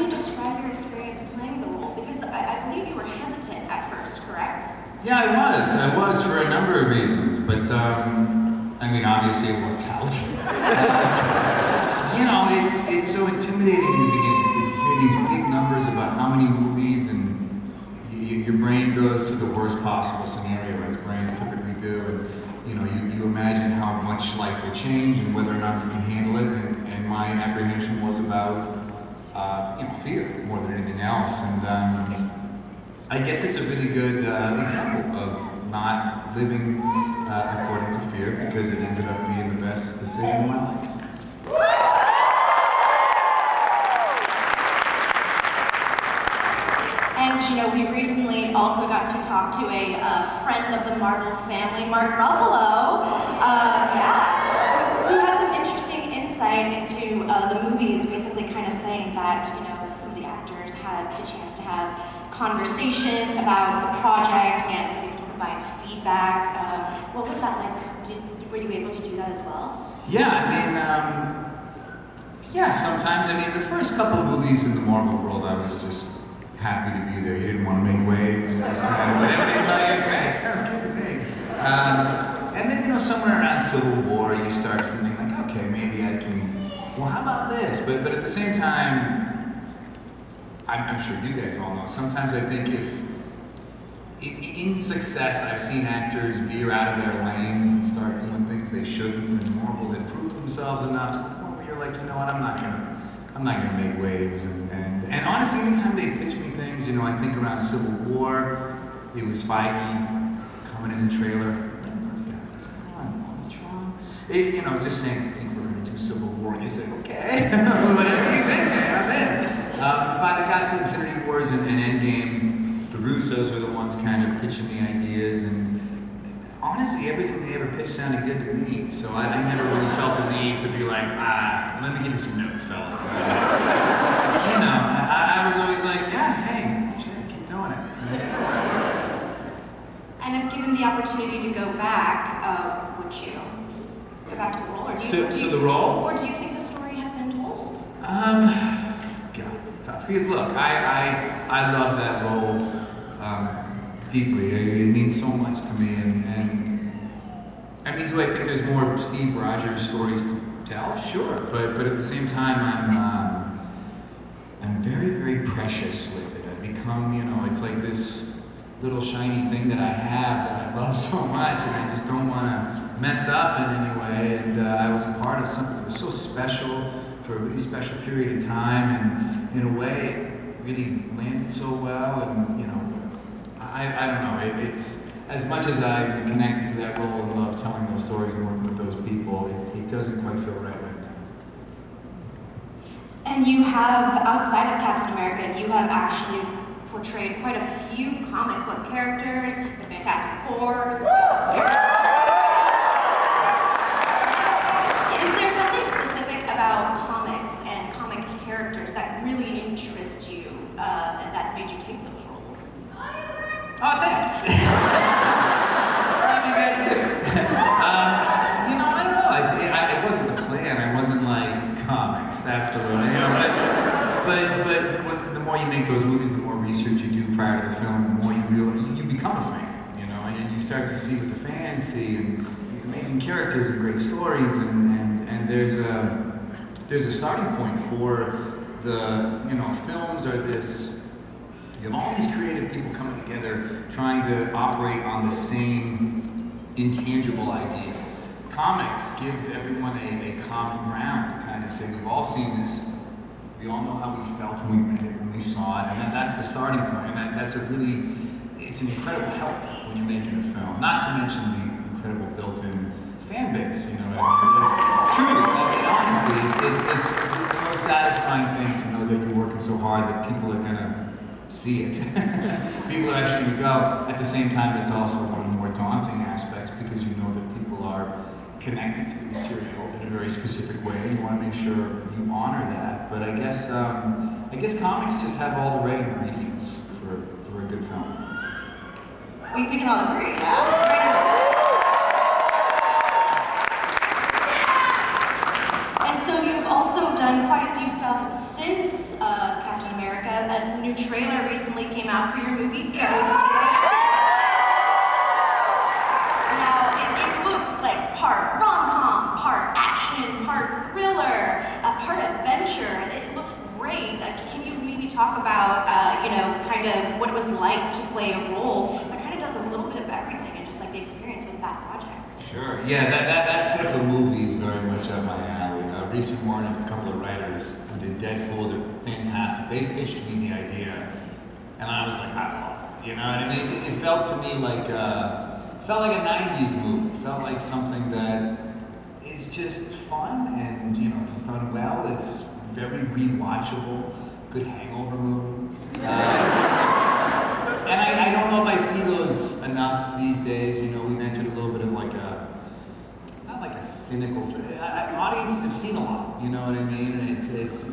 you describe your experience playing the role? Because I believe you were hesitant at first, correct? Yeah, I was for a number of reasons, but I mean, obviously it worked out. You know, it's so intimidating in the beginning because you hear these big numbers about how many movies, and your brain goes to the worst possible scenario, as brains typically do, and you know, you imagine how much life will change and whether or not you can handle it, and my apprehension was about you know, fear more than anything else, and I guess it's a really good example of not living according to fear, because it ended up being the best decision of my life. And you know, we recently also got to talk to a friend of the Marvel family, Mark Ruffalo, who had some interesting insight into the movies, basically kind of saying that, you know, some of the actors had the chance to have conversations about the project and was able to provide feedback. What was that like? Were you able to do that as well? Yeah, I mean, yeah, sometimes. I mean, the first couple of movies in the Marvel world, I was just happy to be there. You didn't want to make waves, and just kind of whatever they tell you, great, sounds good to me. And then, you know, somewhere around Civil War, you start feeling like, okay, maybe I can, well, how about this? But at the same time, I'm sure you guys all know, sometimes I think if, in success, I've seen actors veer out of their lanes and start doing things they shouldn't, and Marvel had proved themselves enough to the point where you're like, you know what, I'm not gonna make waves, and honestly, anytime they pitch me things, you know, I think around Civil War, it was Feige coming in the trailer. When was that? Was that on Ultron? You know, just saying, I think we're gonna do Civil War, and you say, okay, whatever you think, man, I'm in. By the got to Infinity Wars and Endgame, the Russos were the ones kind of pitching the ideas, and honestly, everything they ever pitched sounded good to me, so I never really felt the need to be like, let me give you some notes, fellas. You know, I was always like, yeah, hey, shit, keep doing it. And if given the opportunity to go back, would you go back to the role, or do you to the role? Or do you think the story has been told? God, it's tough. Because look, I love that role deeply. It means so much to me, and I mean, do I think there's more Steve Rogers stories to tell? Sure, but at the same time, I'm very, very precious with it. I've become, you know, it's like this little shiny thing that I have that I love so much, and I just don't want to mess up in any way. And I was a part of something that was so special for a really special period of time, and in a way, it really landed so well. And you know, I don't know. It's as much as I'm connected to that role and love telling those stories and working with those people, it doesn't quite feel right now. And you have, outside of Captain America, you have actually portrayed quite a few comic book characters, the Fantastic Four. Is there something specific about comics and comic characters that really interest you, that made you take those roles? Oh, thanks. Love you guys too. You know, I don't know. It wasn't the plan. I wasn't like comics. That's the one. You know, but the more you make those movies, the more research you do prior to the film, the more you become a fan. You know, and you start to see what the fans see, and these amazing characters and great stories, and there's a starting point for the, you know, films are this. You have all these creative people coming together trying to operate on the same intangible idea. Comics give everyone a common ground to kind of say, we've all seen this, we all know how we felt when we read it, when we saw it, and that's the starting point. And that's it's an incredible help when you're making a film. Not to mention the incredible built-in fan base, you know what I mean? Truly, I mean, honestly, it's the most satisfying thing to know that you're working so hard that people are gonna see it. People are actually going to go. At the same time, it's also one of the more daunting aspects because you know that people are connected to the material in a very specific way. You want to make sure you honor that. But I guess comics just have all the right ingredients for a good film. We can all agree, yeah? And so you've also done quite a few stuff since Captain new trailer recently came out for your movie Ghosted. Now, it looks like part rom-com, part action, part thriller, part adventure. It looks great. Can you maybe talk about, kind of what it was like to play a role that kind of does a little bit of everything and just like the experience with that project? Sure. Yeah, that type of movie is very much up my alley. Recent morning, a couple of writers who did Deadpool, they're fantastic. They pitched me the idea, and I was like, I love it. You know what I mean? It felt to me like felt like a '90s movie. It felt like something that is just fun, and if it's done well, it's very rewatchable. Good hangover movie. And I don't know if I see those enough these days. We've entered a little bit of like not like a cynical. Audiences have seen a lot. You know what I mean? And it's there's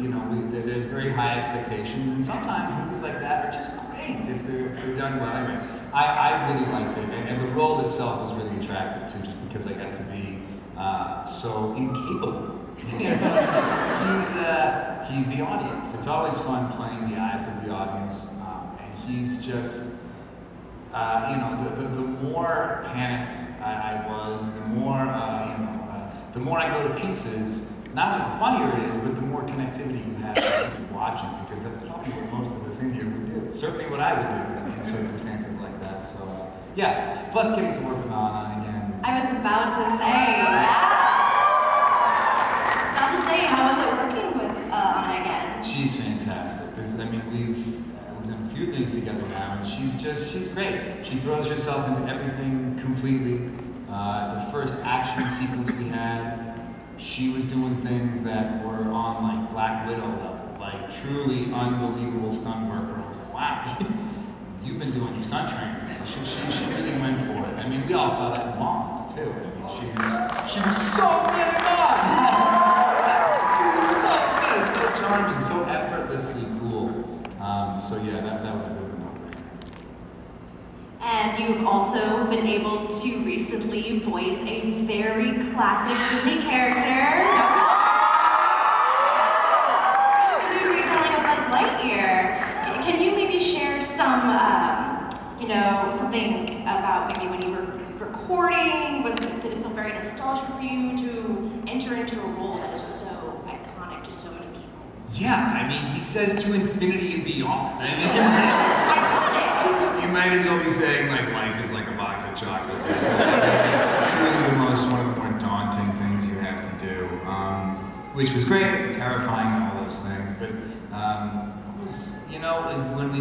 very high expectations, and sometimes movies like that are just great if they're done well. Anyway, I really liked it, and the role itself was really attractive too, just because I got to be so incapable. He's the audience. It's always fun playing the eyes of the audience, and he's just, the more panicked I was, the more I go to pieces. Not only the funnier it is, but the more connectivity you have with watching, because that's probably what most of us in here would do. Certainly what I would do in circumstances like that. So yeah. Plus getting to work with Anna again. I was about to say. How was it working with Anna again? She's fantastic. We've done a few things together now, and she's great. She throws herself into everything completely. The first action sequence we had, she was doing things that were on like Black Widow level, like truly unbelievable stunt work. I was like, wow, you've been doing your stunt training. She really went for it. I mean, we all saw that in Bombs too. She was so good at Bombs. So charming, so effortlessly cool. So yeah, that was a bit of a no-brainer. And you've also been able to recently voice a very classic Disney character. The new retelling of Buzz Lightyear. Can you maybe share some, something about maybe when you were recording? Did it feel very nostalgic for you to enter into a role that is so iconic to so many people? Yeah, he says to infinity and beyond. Iconic! You might as well be saying like life is like a box of chocolates or something. It's truly one of the more daunting things you have to do, which was great, terrifying, and all those things. But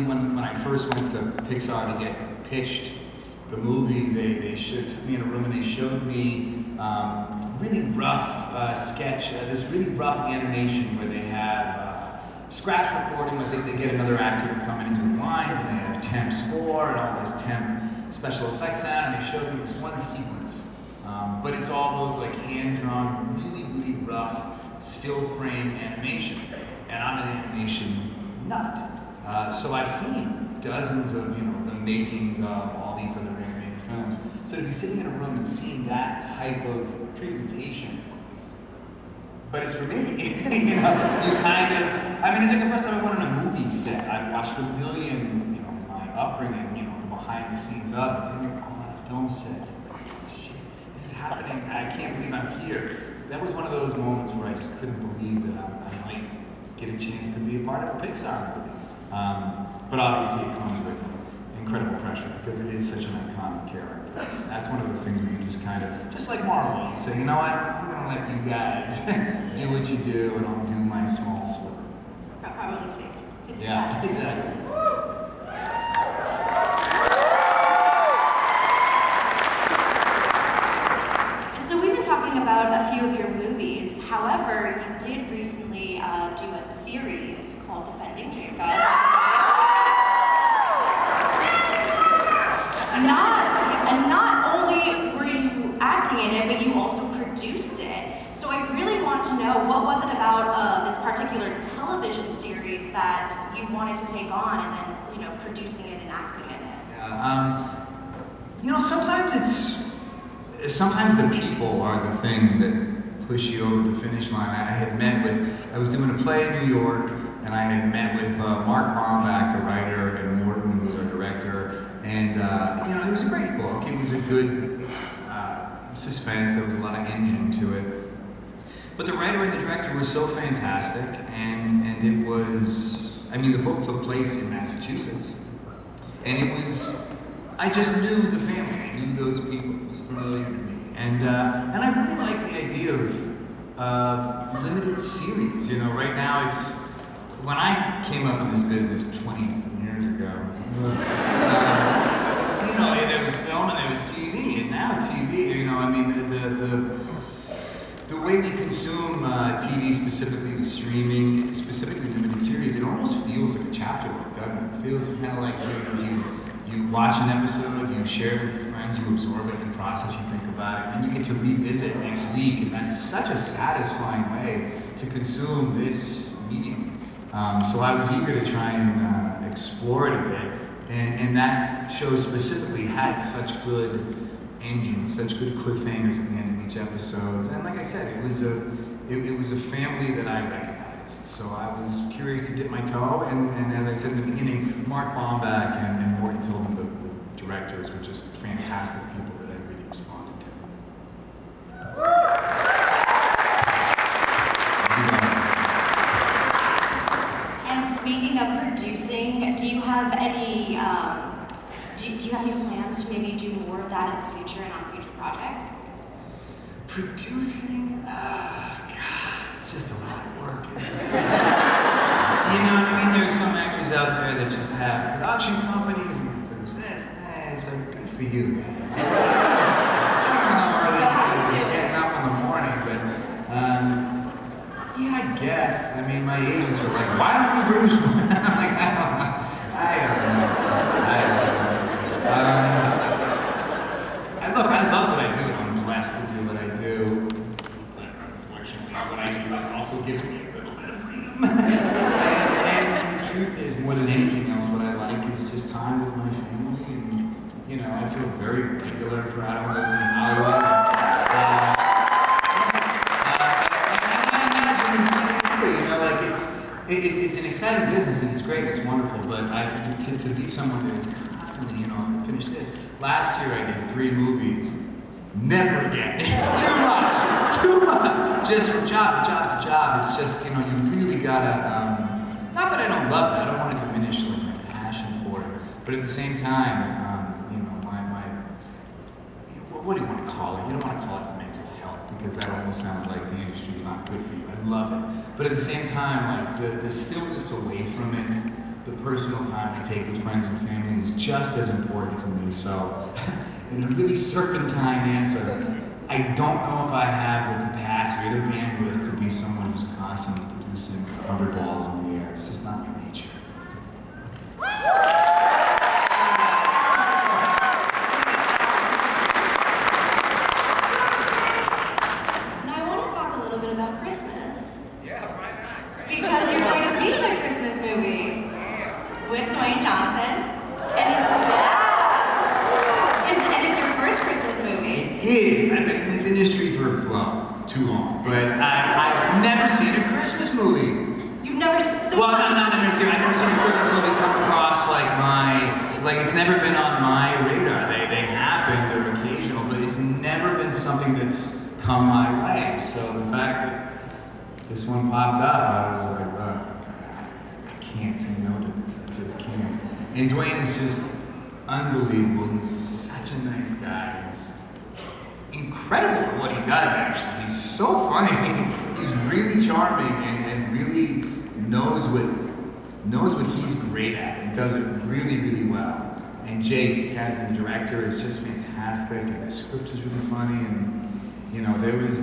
when I first went to Pixar to get pitched the movie, they took me in a room and they showed me really rough sketch, this really rough animation where they have scratch recording. I think they get another actor to come in and do lines, and they have temp score and all this temp special effects sound, and they showed me this one sequence. But it's all those like hand-drawn, really, really rough, still frame animation. And I'm an animation nut. So I've seen dozens of the makings of all these other animated films. So to be sitting in a room and seeing that type of presentation, but it's for me. You kind of. It's like the first time I went on a movie set. I've watched a million, in my upbringing, the behind the scenes of, but then you're on a film set. You're like, oh, shit, this is happening. I can't believe I'm here. That was one of those moments where I just couldn't believe that I might get a chance to be a part of a Pixar movie. But obviously it comes with incredible pressure because it is such an iconic character. That's one of those things where you just kind of, just like Marvel, you say, you know what, I'm gonna let you guys do what you do and I'll do my small sliver. Probably safe to do Yeah, that. exactly. And so we've been talking about a few of your movies. However, you did recently do a series called Defending Jacob. Not only were you acting in it, but you also produced it. So I really want to know, what was it about this particular television series that you wanted to take on, and then producing it and acting in it? Yeah, sometimes the people are the thing that push you over the finish line. I was doing a play in New York. and I had met with Mark Bombach, the writer, and Morton, who was our director, and you know, it was a great book. It was a good suspense. There was a lot of engine to it. But the writer and the director were so fantastic, and it was, I mean, the book took place in Massachusetts, and it was, I just knew the family, I knew those people, it was familiar to me. And I really like the idea of limited series. You know, right now it's, when I came up in this business 20 years ago, you know, there was film and there was TV, and now TV, you know, I mean, the way we consume TV, specifically with streaming, specifically limited series, it almost feels like a chapter book, doesn't it? It feels kind of like you watch an episode, you share it with your friends, you absorb it and process, you think about it, and then you get to revisit next week, and that's such a satisfying way to consume this medium. So I was eager to try and explore it a bit, and that show specifically had such good engines, such good cliffhangers at the end of each episode, and like I said, it was a family that I recognized. So I was curious to dip my toe, and as I said in the beginning, Mark Bombach and Morton Tilden, the directors, were just fantastic people that I really responded to. And speaking of producing, do you have any plans to maybe do more of that in the future and on future projects? Producing? God, it's just a lot of work, isn't it? You know what I mean? There's some actors out there that just have production companies and produce this. It's like, good for you guys. I don't know early getting up in the morning, but yeah, I guess. I mean, my agents are like, why don't you produce one? I'm like, I don't know. Look, I love what I do. I'm blessed to do what I do. But unfortunately, what I do is also giving me a little bit of freedom. and the truth is, more than anything else, what I like is just time with my family. And, you know, I feel very regular for I don't live in Hollywood. You know, like it's an exciting business and it's great, it's wonderful, but to be someone that's constantly, you know, finish this. Last year I did 3 movies. Never again. It's too much. It's too much. Just from job to job to job. It's just, you know, you really gotta, not that I don't love it, I don't want to diminish like my passion for it, but at the same time, you know, what do you want to call it? You don't want to call it mental health, because that almost sounds like the industry is not good for you. I love it. But at the same time, like the stillness away from it, the personal time I take with friends and family is just as important to me. So, in a really serpentine answer, I don't know if I have the capacity or the bandwidth to be someone who's constantly producing 100 balls in the air. It's just not my nature. Now I want to talk a little bit about Christmas. Yeah, why not? Because you're going to be in a Christmas movie with Dwayne Johnson. And it's your first Christmas movie. It is. I've been in this industry for, well, too long. But I've never seen a Christmas movie. You've never seen... Well, I've never seen a Christmas movie come across like it's never been on my radar. They happen, they're occasional, but it's never been something that's come my way. So the fact that this one popped up, I was like, look, I can't say no to this. I just can't. And Dwayne is just unbelievable. He's such a nice guy. He's incredible at what he does, actually. He's so funny. He's really charming and really knows what he's great at and does it really, really well. And Jake, the director, is just fantastic, and the script is really funny. And you know, there was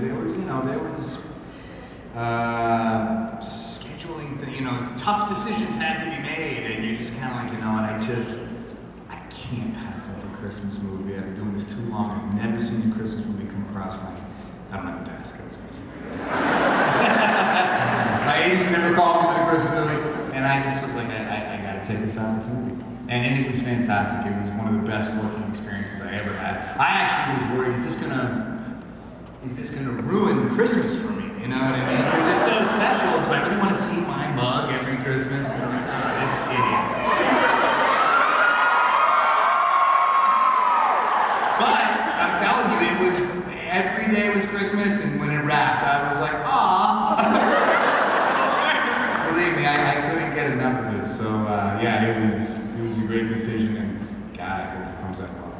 scheduling, you know, tough decisions had to be made, and you're just kind of like, you know what, I can't pass up a Christmas movie. I've been doing this too long. I've never seen a Christmas movie come across I don't have a desk, I was going to say my desk. My agents never called me for the Christmas movie, and I just was like, I got to take this opportunity. And it was fantastic. It was one of the best working experiences I ever had. I actually was worried, is this gonna ruin Christmas for me? You know what I mean? Because it's so special. Do I really want to see my mug every Christmas? I'm like, oh, this idiot. But I'm telling you, it was every day was Christmas, and when it wrapped, I was like, ah. Believe me, I couldn't get enough of it. So yeah, it was a great decision, and God, I hope it comes out well.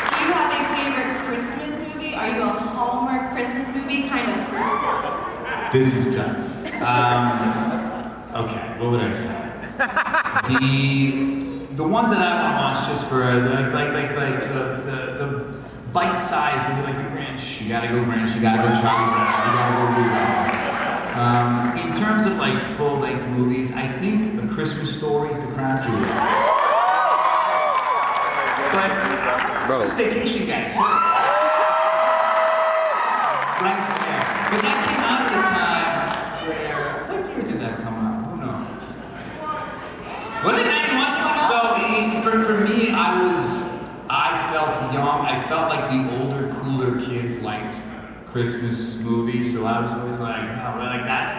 Do you have a favorite Christmas movie? Are you a Hallmark Christmas movie kind of person? This is tough. Okay, what would I say? The ones that I want to watch just for the bite-sized movie, like the Grinch. You gotta go Grinch. You gotta go Charlie Brown. You gotta go Rudolph. In terms of like full-length movies, I think A Christmas Story is the crown jewel. But Christmas Vacation guy too. Right there. But that came out at a time where, what year did that come out? Who knows? Was it 91? So for me, I felt young. I felt like the older, cooler kids liked Christmas movies, so I was always like, oh, well, like that's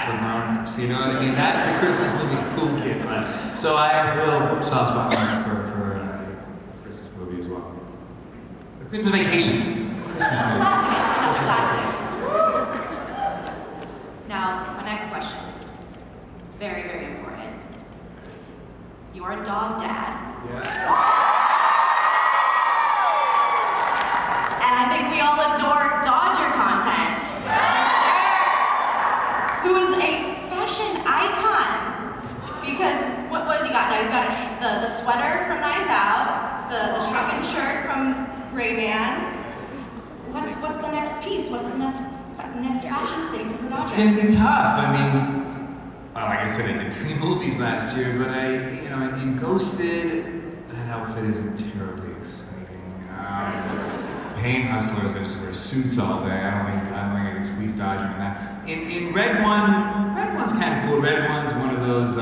for grown-ups, you know what I mean? That's the Christmas movie the cool kids like. So I have a real soft spot for a Christmas movie as well. A Christmas Vacation. Christmas movie. Another classic. Now, my next question. Very, very important. You're a dog dad. Yeah. And I think we all adore Dodger content. Sure. Who is a fashion icon. Because what has he got now? He's got the sweater from Knives Out, the shrunken shirt from Gray Man. What's the next piece? What's the next fashion statement for Dodger? It's gonna be tough. I mean, well, like I said, I did 3 movies last year, but in Ghosted, that outfit isn't terribly exciting. Pain Hustlers, I just wear suits all day. I don't think I can squeeze Dodger in that. In Red One's kind of cool. Red One's one of those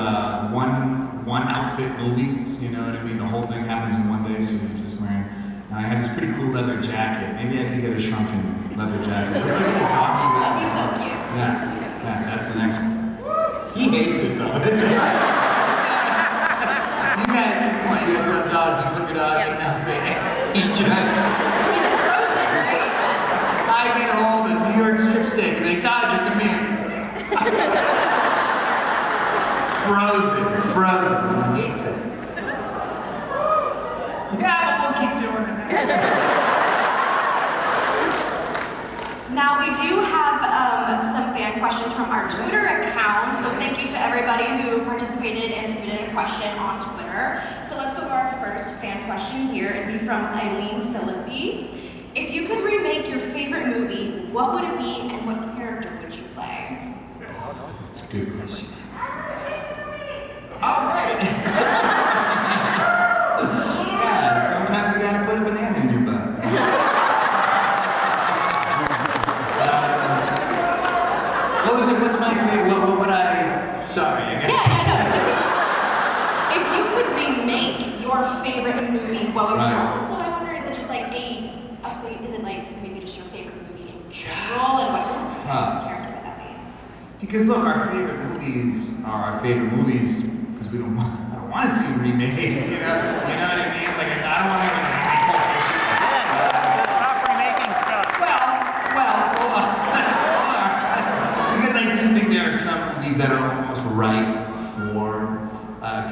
one outfit movies. You know what I mean? The whole thing happens in one day, so you're just wearing. And I had this pretty cool leather jacket. Maybe I could get a shrunken leather jacket. Maybe I could get a doggy. That'd be so cute. Yeah, that's the next one. He hates it though. That's right. You guys, come on, you guys love dogs. You look at dog in an outfit. He's just frozen, right? I get a hold of New York strip steak and they Dodger, come here. Frozen. He hates it. Yeah, but we'll keep doing it. Now we do have some fan questions from our Twitter account, so thank you to everybody who participated and submitted a question on Twitter. So let's go to our first fan question here. It'd be from Eileen Philippi. If you could remake your favorite movie, what would it be and what character would you play? That's a good question. All right. Yeah, sometimes you gotta put a banana in your butt. What's my favorite? What would I? Sorry, I guess. Yeah, no. If you could remake your favorite movie, what would it be? Right. Also, I wonder, is it just like is it like maybe just your favorite movie in general, and what character would that be? Because look, our favorite movies are our favorite movies because I don't want to see them remade. You know what I mean? Like I don't want to remake Pulp Fiction. Stop remaking stuff. Well, hold on. Because I do think there are some movies that are almost ripe for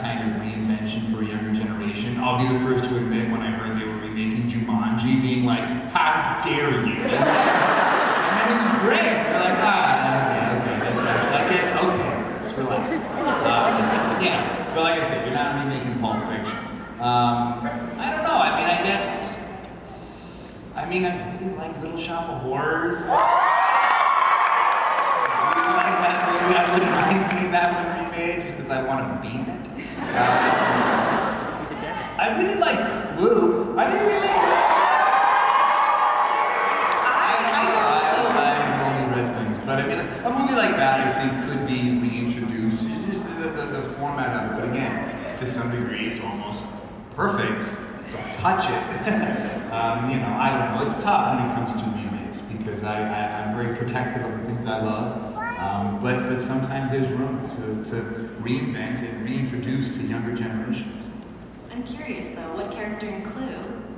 kind of reinvention for a younger generation. I'll be the first to admit when I heard they were remaking Jumanji, being like, how dare you? And then it was great. They're like, okay, that's actually, I guess, okay, Chris, relax. Yeah, but like I said, you're not remaking Pulp Fiction. I don't know, I really like Little Shop of Horrors. I wouldn't mind seeing that one remade just because I want to be in it. I really like Clue. I didn't really like I've only read things, but I mean, a movie like that I think could be reintroduced. Just the format of it, but again, to some degree, it's almost perfect. Don't touch it. I don't know. It's tough when it comes to remakes because I'm very protective of the things I love. But sometimes there's room to reinvent and reintroduce to younger generations. I'm curious though, what character in Clue?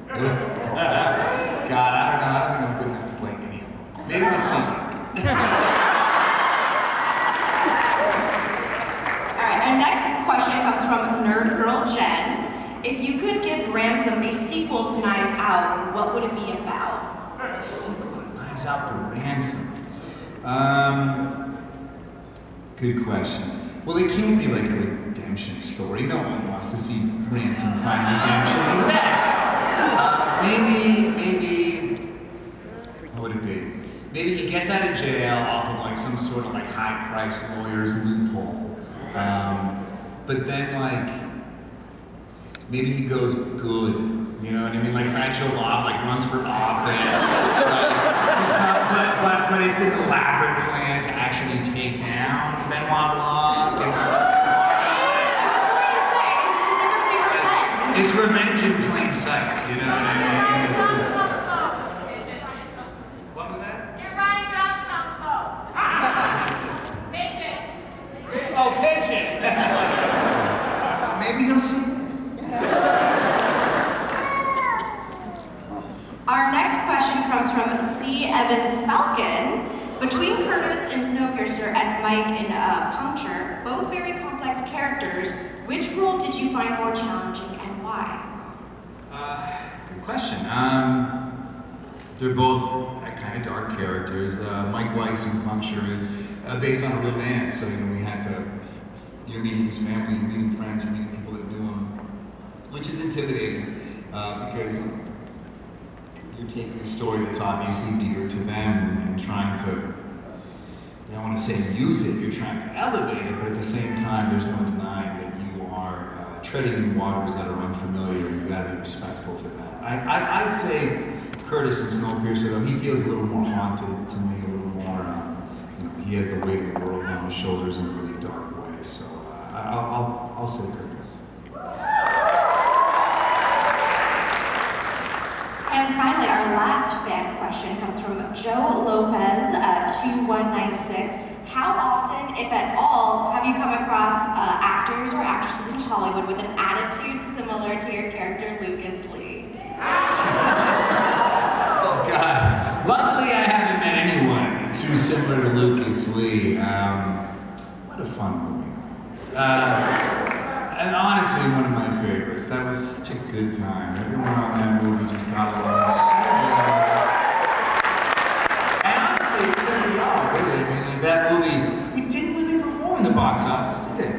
God, I don't know. I don't think I'm good enough to play any of them. Maybe it was Pinky. Alright, our next question comes from Nerd Girl Jen. If you could give Ransom a sequel to Knives Out, what would it be about? Sequel to Knives Out for Ransom. Good question. Well, it can't be like a redemption story. No one wants to see Ransom find redemption. He's bad. Maybe, what would it be? Maybe he gets out of jail off of like some sort of like high-priced lawyer's loophole. But then like, maybe he goes good. You know what I mean? Like Sideshow Bob like runs for office. But it's an elaborate plan to actually take down Benoit Blanc. It's revenge in plain sight, you know what I mean? It's this... What was that? You're Ryan Johnson. Pigeon. Oh, Pigeon! Maybe he'll see this. Our next question comes from C. Evans Falcon. Between Curtis in Snowpiercer and Mike in Puncture, both very complex characters, which role did you find more challenging and why? Good question. They're both kind of dark characters. Mike Weiss in Puncture is based on a real man, so we had to, you're meeting his family, you're meeting friends, you're meeting people that knew him, which is intimidating because you're taking a story that's obviously dear to them and trying to, I don't want to say use it, you're trying to elevate it, but at the same time, there's no denying that you are treading in waters that are unfamiliar and you gotta be respectful for that. I'd say Curtis in Snowpiercer, though, he feels a little more haunted to me, a little more, he has the weight of the world on his shoulders in a really dark way, so I'll say Curtis. And finally, our last fan question comes from Joe Lopez, 2196. How often, if at all, have you come across actors or actresses in Hollywood with an attitude similar to your character, Lucas Lee? Oh, God. Luckily, I haven't met anyone too similar to Lucas Lee. What a fun movie that was. And honestly, one of my favorites. That was such a good time. Everyone on that movie just got along so well. And honestly, it's because of y'all, really. I mean, like, that movie, it didn't really perform in the box office, did it?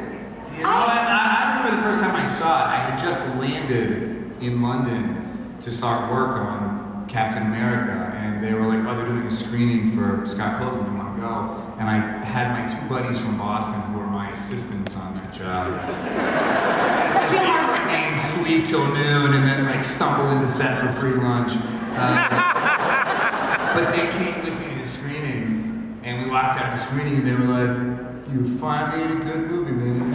You know, I remember the first time I saw it, I had just landed in London to start work on Captain America, and they were like, oh, they're doing a screening for Scott Pilgrim, you want to go? And I had my two buddies from Boston who were my assistants on that job. Basically means sleep till noon and then like stumble into set for free lunch. But they came with me to the screening, and we walked out of the screening and they were like, you finally had a good movie, man.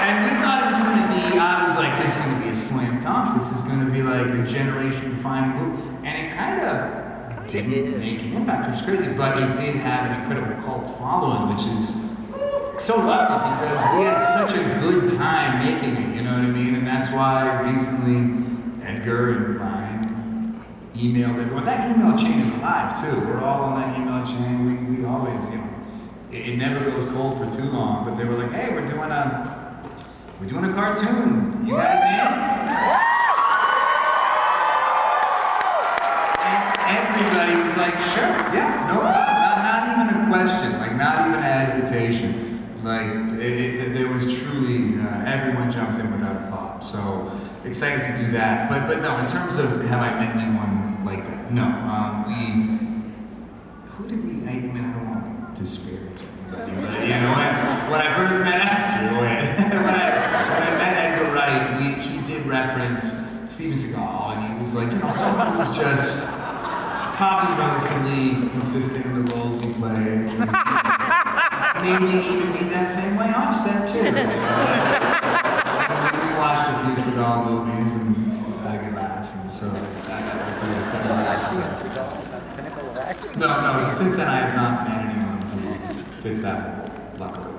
And we thought it was going to be, I was like, this is going to be a slam dunk. This is going to be like a generation-defining movie. And it kind of didn't make an impact, which is crazy, but it did have an incredible cult following, which is so lovely because we had such a good time making it, you know what I mean? And that's why recently Edgar and Ryan emailed everyone. That email chain is alive too. We're all on that email chain. We always, it never goes cold for too long, but they were like, hey, we're doing a cartoon. You guys in? Everybody was like, sure, yeah, no problem. Not even a question, like not even a hesitation. Like, there was truly, everyone jumped in without a thought. So, excited to do that. But no, in terms of have I met anyone like that? No. Who did we, I mean, I don't want to disparage anybody, but when I first met Edgar, when I met Edgar Wright, he did reference Steven Seagal, and he was like, someone who's just probably relatively consistent in the roles he plays. And maybe even be that same way offset too. We watched a few Seagal movies and had a That was the no, since then I have not met anyone who fits that mold, luckily.